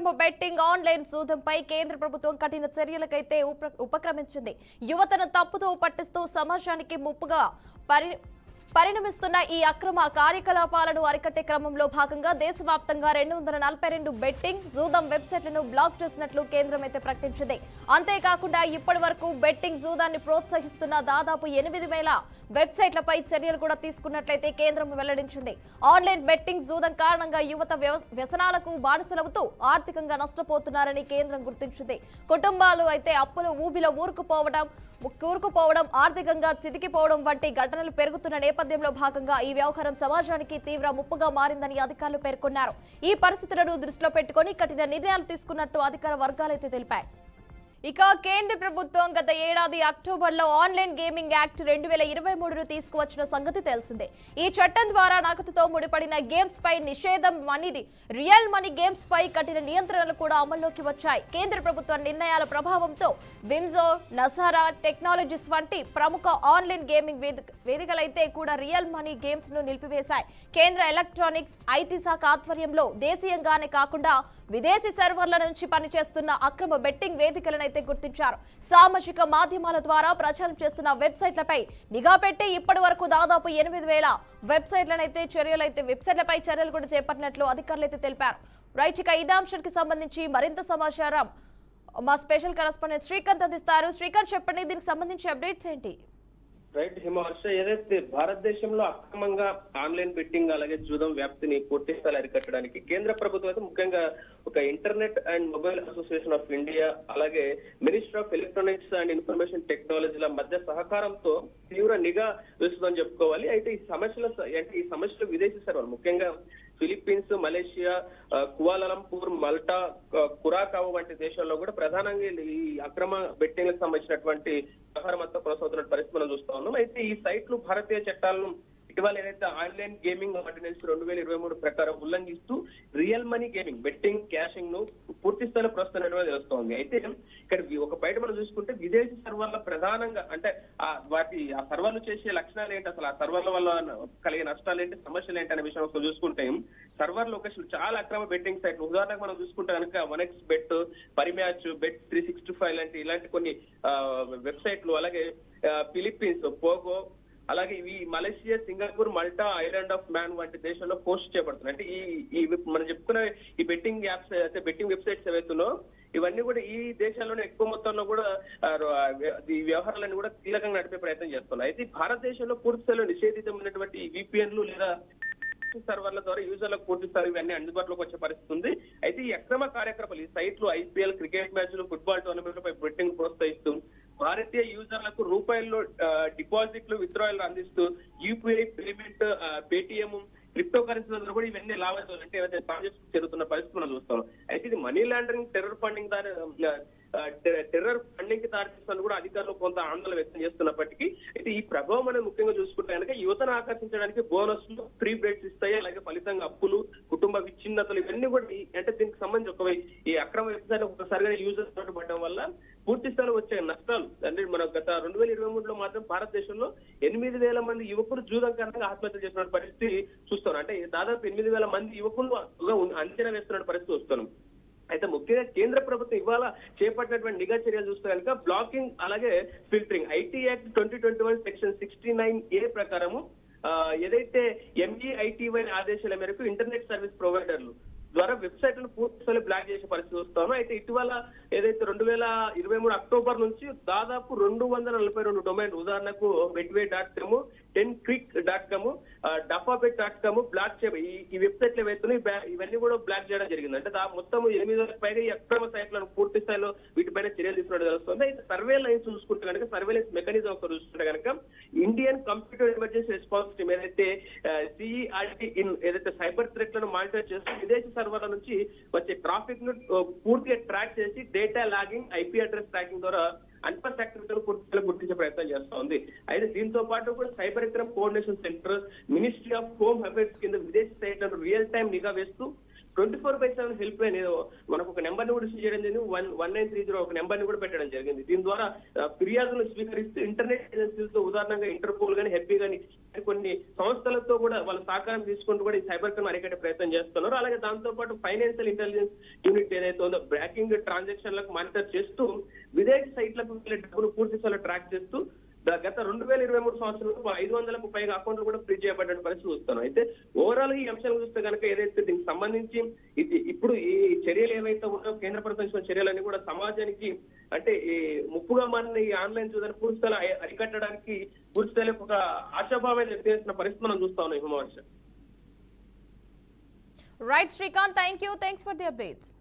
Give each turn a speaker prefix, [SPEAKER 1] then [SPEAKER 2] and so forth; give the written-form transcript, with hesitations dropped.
[SPEAKER 1] అక్రమ betting online జూదంపై కేంద్ర ప్రభుత్వం కఠిన చర్యలకైతే ఉపక్రమించింది. యువతను తప్పుదో పట్టిస్తూ సమాజానికి ముప్పుగా పరిణమిస్తున్న ఈ అక్రమ కార్యకలాపాలను అరికట్టే క్రమంలో భాగంగా దేశవ్యాప్తంగా 242 బెట్టింగ్ జూదం వెబ్సైట్లను బ్లాక్ చేసినట్లు కేంద్రం అయితే ప్రకటించింది. అంతేకాకుండా ఇప్పటి వరకు బెట్టింగ్ జూదాన్ని ప్రోత్సహిస్తున్న దాదాపు 8,000 వెబ్సైట్లపై చర్యలు కూడా తీసుకున్నట్లయితే కేంద్రం వెల్లడించింది. ఆన్లైన్ బెట్టింగ్ జూదం కారణంగా యువత వ్యసనాలకు బానిసలవుతూ ఆర్థికంగా నష్టపోతున్నారని కేంద్రం గుర్తించింది. కుటుంబాలు అయితే అప్పుల ఊబిలో కూరుకుపోవడం, ఆర్థికంగా చితికిపోవడం వంటి ఘటనలు పెరుగుతున్న నేపథ్యంలో భాగంగా ఈ వ్యవహారం సమాజానికి తీవ్ర ముప్పుగా మారిందని అధికారులు పేర్కొన్నారు. ఈ పరిస్థితులను దృష్టిలో పెట్టుకుని కఠిన నిర్ణయాలు తీసుకున్నట్టు అధికార వర్గాలైతే తెలిపాయి. ఇక కేంద్ర ప్రభుత్వం గత ఏడాది అక్టోబర్లో ఆన్లైన్ గేమింగ్ యాక్ట్ 2023ను తీసుకువచ్చిన సంగతి తెలిసిందే. ఈ చట్టం ద్వారా నగదుతో ముడిపడిన గేమ్స్ పై నిషేధం, రియల్ మనీ గేమ్స్ పై కఠిన నియంత్రణలు కూడా అమల్లోకి వచ్చాయి. కేంద్ర ప్రభుత్వ నిర్ణయాల ప్రభావంతో విమ్జో, నజారా టెక్నాలజీస్ వంటి ప్రముఖ ఆన్లైన్ గేమింగ్ వేదికలైతే కూడా రియల్ మనీ గేమ్స్ ను నిలిపివేశాయి. కేంద్ర ఎలక్ట్రానిక్స్, ఐటీ శాఖ ఆధ్వర్యంలో దేశీయంగానే కాకుండా విదేశీ సర్వర్ల నుంచి పనిచేస్తున్న అక్రమ బెట్టింగ్ వేదికలనైతే గుర్తించారు. సామాజిక మాధ్యమాల ద్వారా ప్రచారం చేస్తున్న వెబ్సైట్లపై నిఘా పెట్టి ఇప్పటి వరకు దాదాపు 8,000 వెబ్సైట్లపై చర్యలు కూడా చేపట్టినట్లు అధికారులైతే తెలిపారు. రైట్, ఇక ఇదే అంశానికి సంబంధించి మరింత సమాచారం మా స్పెషల్ కరెస్పాండెంట్ శ్రీకాంత్ అందిస్తారు. శ్రీకాంత్, చెప్పండి, దీనికి సంబంధించి అప్డేట్స్ ఏంటి?
[SPEAKER 2] రైట్ హిమహర్ష, ఏదైతే భారతదేశంలో అక్రమంగా ఆన్లైన్ బెట్టింగ్ అలాగే జూదం వ్యాప్తిని పూర్తి స్థాయిలో అరికట్టడానికి కేంద్ర ప్రభుత్వం అయితే ముఖ్యంగా ఒక internet and mobile association of India అలాగే ministry of electronics and information టెక్నాలజీల మధ్య సహకారంతో తీవ్ర నిఘా వేస్తుందని చెప్పుకోవాలి. అయితే ఈ సమస్యలు విదేశీ సర్వర్లు ముఖ్యంగా ఫిలిప్పీన్స్, మలేషియా, కువాలాలంపూర్, మల్టా, కురాకావో వంటి దేశాల్లో కూడా ప్రధానంగా ఈ అక్రమ బెట్టింగ్లకు సంబంధించినటువంటి వ్యవహారం అంతా కొనసాగుతున్న పరిస్థితి మనం చూస్తా ఉన్నాం. అయితే ఈ సైట్లు భారతీయ చట్టాలను ఇటీవల ఏదైతే ఆన్లైన్ గేమింగ్ ఆర్డినెన్స్ 2023 ప్రకారం ఉల్లంఘిస్తూ real money gaming, betting, cashing ను పూర్తి స్థాయిలో ప్రోత్సహించడం తెలుస్తోంది. అయితే ఇక్కడ ఒక బయట మనం చూసుకుంటే విదేశీ సర్వర్ల ప్రధానంగా అంటే ఆ సర్వర్లు చేసే లక్షణాలు ఏంటి, అసలు ఆ సర్వర్ల వల్ల కలిగే నష్టాలు ఏంటి, సమస్యలు ఏంటి అనే విషయం ఒకసారి చూసుకుంటే సర్వర్ లొకేషన్ చాలా అక్రమ బెట్టింగ్ సైట్ ఉదాహరణకు మనం చూసుకుంటే కనుక 1x బెట్, పరిమ్యాచ్, బెట్ 365 ఇలాంటి కొన్ని వెబ్సైట్లు, అలాగే ఫిలిప్పీన్స్, పోగో, అలాగే ఇవి Malaysia, Singapore, Malta, island of man వంటి దేశాల్లో పోస్ట్ చేయబడుతున్నాయి. అంటే ఈ మనం చెప్పుకున్న ఈ బెట్టింగ్ యాప్స్ అయితే బెట్టింగ్ వెబ్సైట్స్ ఏవైతున్నాయో ఇవన్నీ కూడా ఈ దేశాల్లోనే ఎక్కువ మొత్తంలో కూడా ఈ వ్యవహారాలను కూడా కీలకంగా నడిపే ప్రయత్నం చేస్తున్నాయి. అయితే భారతదేశంలో పూర్తి స్థాయిలో నిషేధితమైనటువంటి విపిఎన్లు లేదా సర్వర్ల ద్వారా యూజర్లకు పూర్తి స్థాయి ఇవన్నీ అందుబాటులోకి వచ్చే పరిస్థితి ఉంది. అయితే ఈ అక్రమ కార్యకలాపాలు ఈ సైట్లు ఐపీఎల్, క్రికెట్ మ్యాచ్లు, ఫుట్బాల్ టోర్నమెంట్లపై బెట్టింగ్ ప్రోత్సహిస్తూ భారతీయ యూజర్లకు రూపాయల్లో డిపాజిట్లు, విత్డ్రాయల్ అందిస్తూ యూపీఐ పేమెంట్, పేటిఎం, క్రిప్టో కరెన్సీల ద్వారా కూడా ఇవన్నీ లావాదేవీలు అంటే ఏదైతే ట్రాన్సాక్షన్ జరుగుతున్న పరిస్థితి మనం చూస్తాం. అయితే ఇది మనీ లాండరింగ్, టెర్రర్ ఫండింగ్ కి దారితీస్తుందని కూడా అధికారులు కొంత ఆందోళన వ్యక్తం చేస్తున్నప్పటికీ అయితే ఈ ప్రభావం అనేది ముఖ్యంగా చూసుకుంటే కనుక యువతను ఆకర్షించడానికి బోనస్లు, ఫ్రీ బ్రేక్స్ ఇస్తాయి. అలాగే ఫలితంగా అప్పులు, కుటుంబ విచ్ఛిన్నతలు ఇవన్నీ కూడా అంటే దీనికి సంబంధించి ఈ అక్రమ వెబ్సైట్ ఒకసారిగా యూజర్ పడడం వల్ల పూర్తి స్థాయిలో వచ్చే నష్టాలు అంటే మనం గత 2023లో మాత్రం భారతదేశంలో 8,000 మంది యువకులు జూదం కారణంగా ఆత్మహత్య చేస్తున్న పరిస్థితి చూస్తున్నాం. అంటే దాదాపు 8,000 మంది యువకులు అంచనా వేస్తున్న పరిస్థితి వస్తున్నాం. అయితే ముఖ్యంగా కేంద్ర ప్రభుత్వం ఇవాళ చేపట్టినటువంటి నిఘా చర్యలు చూస్తే కనుక బ్లాకింగ్ అలాగే filtering, IT act 2021 section 69A ప్రకారము ఏదైతే MEITY ఆదేశాల మేరకు ఇంటర్నెట్ సర్వీస్ ప్రొవైడర్లు ద్వారా వెబ్సైట్లను పూర్తి స్థాయిలో బ్లాక్ చేసే పరిస్థితి వస్తామో. అయితే ఇటీవల ఏదైతే 2023 అక్టోబర్ నుంచి దాదాపు 242 డొమైన్ ఉదాహరణకు betway.com, 10click.com, dafabet.com బ్లాక్ ఈ వెబ్సైట్లు ఏవైతున్నాయి ఇవన్నీ కూడా బ్లాక్ చేయడం జరిగింది. అంటే మొత్తం 8,000 పైగా ఈ అక్రమ సైట్లను పూర్తి స్థాయిలో వీటిపైన చర్యలు తీసుకున్నట్టు తెలుస్తుంది. అయితే సర్వేలెన్స్ చూసుకుంటే కనుక సర్వేలెన్స్ మెకానిజం ఒకటి చూసుకుంటే కనుక Indian computer emergency response team ఏదైతే CERT ఏదైతే సైబర్ థ్రెట్లను మానిటర్ చేస్తూ విదేశీ సర్వర్ల నుంచి వచ్చే ట్రాఫిక్ ను పూర్తిగా ట్రాక్ చేసి data logging, IP address tracking ద్వారా అన్పస్ యాక్టివిటీలు పూర్తిగా గుర్తించే ప్రయత్నం చేస్తా ఉంది. అయితే దీంతో పాటు కూడా cyber crime coordination centre, ministry of home affairs కింద విదేశీ సైట్లను రియల్ టైం నిఘా వేస్తూ 24/7 హెల్ప్ లైన్ ఏదో మనకు ఒక నెంబర్ ని కూడా ఇష్యూ చేయడం జరిగింది. 1930 ఒక నెంబర్ ని కూడా పెట్టడం జరిగింది. దీని ద్వారా ఫిర్యాదులను స్వీకరిస్తూ ఇంటర్నెట్ ఏజెన్సీలతో ఉదాహరణగా ఇంటర్పోల్ గానీ, హెబ్బీ గానీ కొన్ని సంస్థలతో కూడా వాళ్ళ సహకారం తీసుకుంటూ కూడా ఈ సైబర్ క్రైమ్ అరికట్టే ప్రయత్నం చేస్తున్నారు. అలాగే దాంతో పాటు ఫైనాన్షియల్ ఇంటెలిజెన్స్ యూనిట్ ఏదైతే ఉందో బ్యాంకింగ్ ట్రాన్సాక్షన్లకు మానిటర్ చేస్తూ విదేశీ సైట్లకు వెళ్ళే డబ్బులు పూర్తి స్థాయిలో ట్రాక్ చేస్తూ గత 2023 సంవత్సరంలో 500కు పైగా అకౌంట్లు కూడా ఫ్రీజ్ చేయబడ్డ పరిస్థితి చూస్తాను. అయితే ఓవరాల్ ఈ అంశాలు చూస్తే కనుక ఏదైతే దీనికి సంబంధించి ఇప్పుడు ఈ చర్యలు ఏవైతే ఉన్నాయో కేంద్ర ప్రభుత్వం చర్యలన్నీ కూడా సమాజానికి అంటే ఈ ముప్పుగా మారిన ఈ ఆన్లైన్ చూదని పూర్తి స్థాయిలో అరికట్టడానికి పూర్తి స్థాయిలో ఒక ఆశాభావం చేసిన పరిస్థితి మనం చూస్తా ఉన్నాం. హిమవర్ష.
[SPEAKER 1] Right Srikanth, thanks for the updates.